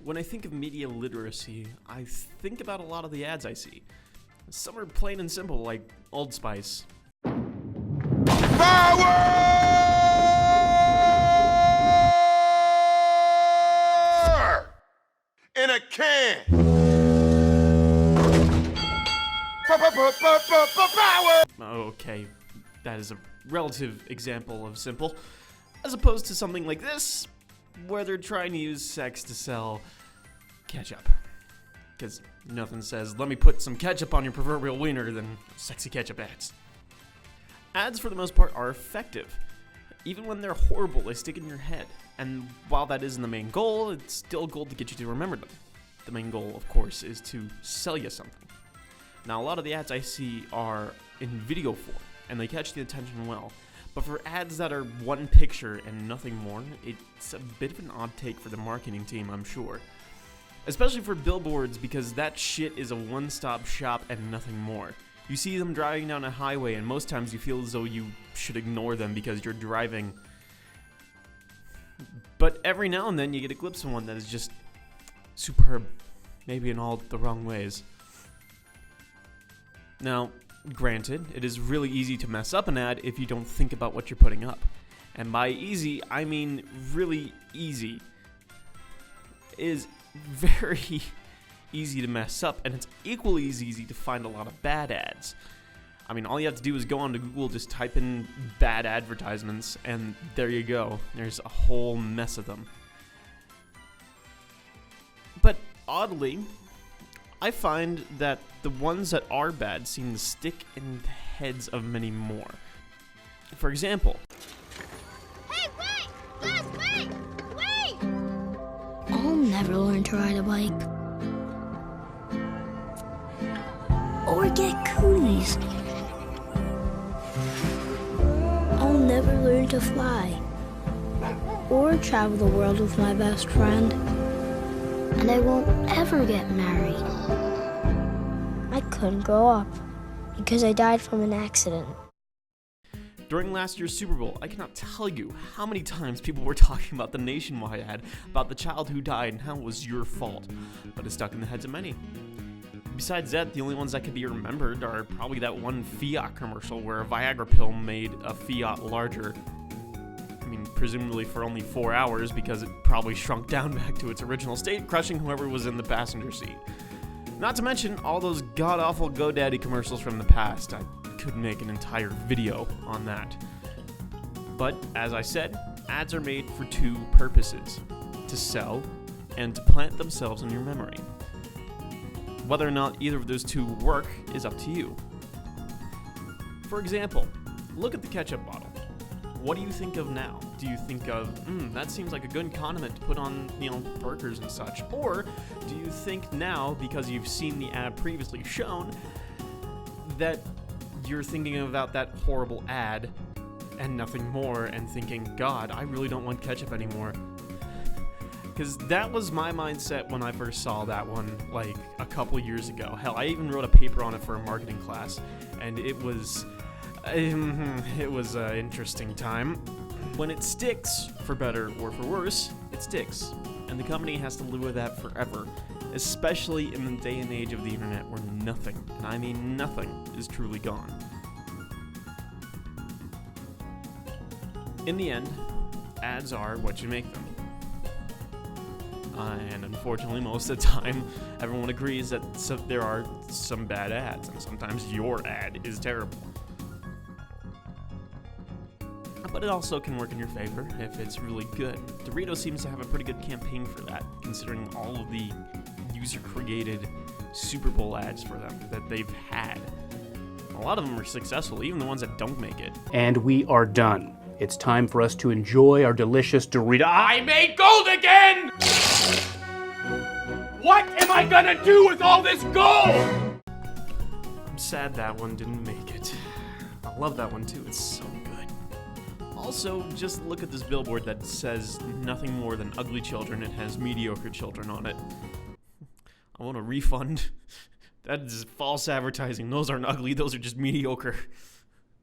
When I think of media literacy, I think about a lot of the ads I see. Some are plain and simple, like Old Spice. Power in a can. Power. Okay, that is a relative example of simple, as opposed to something like this, where they're trying to use sex to sell ketchup. Because nothing says, let me put some ketchup on your proverbial wiener than sexy ketchup ads. Ads, for the most part, are effective. Even when they're horrible, they stick in your head. And while that isn't the main goal, it's still a goal to get you to remember them. The main goal, of course, is to sell you something. Now, a lot of the ads I see are in video form, and they catch the attention well. But for ads that are one picture and nothing more, it's a bit of an odd take for the marketing team, I'm sure. Especially for billboards, because that shit is a one-stop shop and nothing more. You see them driving down a highway, and most times you feel as though you should ignore them because you're driving. But every now and then you get a glimpse of one that is just superb, maybe in all the wrong ways. Now, granted, it is really easy to mess up an ad if you don't think about what you're putting up. And by easy, I mean really easy. It is very easy to mess up, and it's equally as easy to find a lot of bad ads. I mean, all you have to do is go onto Google, just type in bad advertisements, and there you go. There's a whole mess of them. But oddly, I find that the ones that are bad seem to stick in the heads of many more. For example, hey, wait! Guys, wait! Wait! I'll never learn to ride a bike. Or get cooties. I'll never learn to fly. Or travel the world with my best friend. And I won't ever get married. I couldn't grow up because I died from an accident. during last year's Super Bowl, I cannot tell you how many times people were talking about the Nationwide ad about the child who died and how it was your fault, but it's stuck in the heads of many. Besides that, the only ones that could be remembered are probably that one Fiat commercial where a Viagra pill made a Fiat larger. I mean, presumably for only 4 hours because it probably shrunk down back to its original state, crushing whoever was in the passenger seat. Not to mention all those god-awful GoDaddy commercials from the past. I could make an entire video on that. But, as I said, ads are made for two purposes: to sell and to plant themselves in your memory. Whether or not either of those two work is up to you. For example, look at the ketchup bottle. What do you think of now? Do you think of, that seems like a good condiment to put on, burgers and such? Or do you think now, because you've seen the ad previously shown, that you're thinking about that horrible ad and nothing more and thinking, God, I really don't want ketchup anymore? Because that was my mindset when I first saw that one, like, a couple years ago. Hell, I even wrote a paper on it for a marketing class, and it was an interesting time. When it sticks, for better or for worse, it sticks. And the company has to live with that forever, especially in the day and age of the internet where nothing, and I mean nothing, is truly gone. In the end, ads are what you make them. And unfortunately, most of the time, everyone agrees that there are some bad ads, and sometimes your ad is terrible. But it also can work in your favor if it's really good. Doritos seems to have a pretty good campaign for that, considering all of the user-created Super Bowl ads for them that they've had. A lot of them are successful, even the ones that don't make it. And we are done. It's time for us to enjoy our delicious Doritos. I made gold again! What am I gonna do with all this gold? I'm sad that one didn't make it. I love that one too, it's so good. Also, just look at this billboard that says nothing more than ugly children and has mediocre children on it. I want a refund. That is false advertising. Those aren't ugly, those are just mediocre.